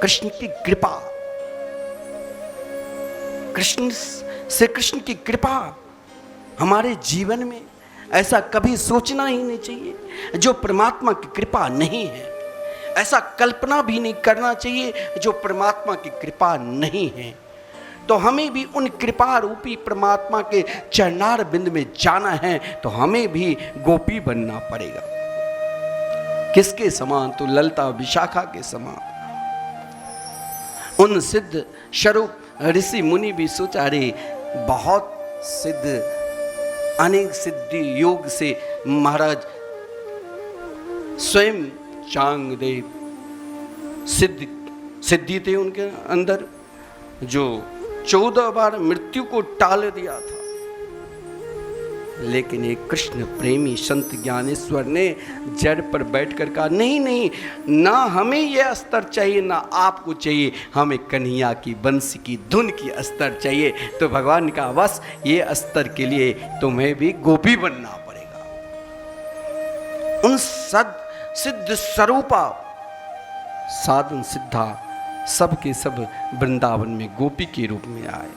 कृष्ण की कृपा, श्री कृष्ण की कृपा हमारे जीवन में, ऐसा कभी सोचना ही नहीं चाहिए जो परमात्मा की कृपा नहीं है। ऐसा कल्पना भी नहीं करना चाहिए जो परमात्मा की कृपा नहीं है। तो हमें भी उन कृपा रूपी परमात्मा के चरणार बिंद में जाना है, तो हमें भी गोपी बनना पड़ेगा। किसके समान? तो ललता विशाखा के समान। उन सिद्ध स्वरूप ऋषि मुनि भी सोचा रे, बहुत सिद्ध, अनेक सिद्धि योग से महाराज स्वयं चांगदेव सिद्धि थे उनके अंदर, जो 14 बार मृत्यु को टाल दिया था। लेकिन एक कृष्ण प्रेमी संत ज्ञानेश्वर ने जड़ पर बैठकर कहा, नहीं नहीं, ना हमें यह अस्तर चाहिए, ना आपको चाहिए, हमें कन्हैया की बंसी की धुन की अस्तर चाहिए। तो भगवान ने कहा, बस ये अस्तर के लिए तुम्हें भी गोपी बनना पड़ेगा। उन सिद्ध स्वरूपा साधन सिद्धा सब के सब वृंदावन में गोपी के रूप में आए।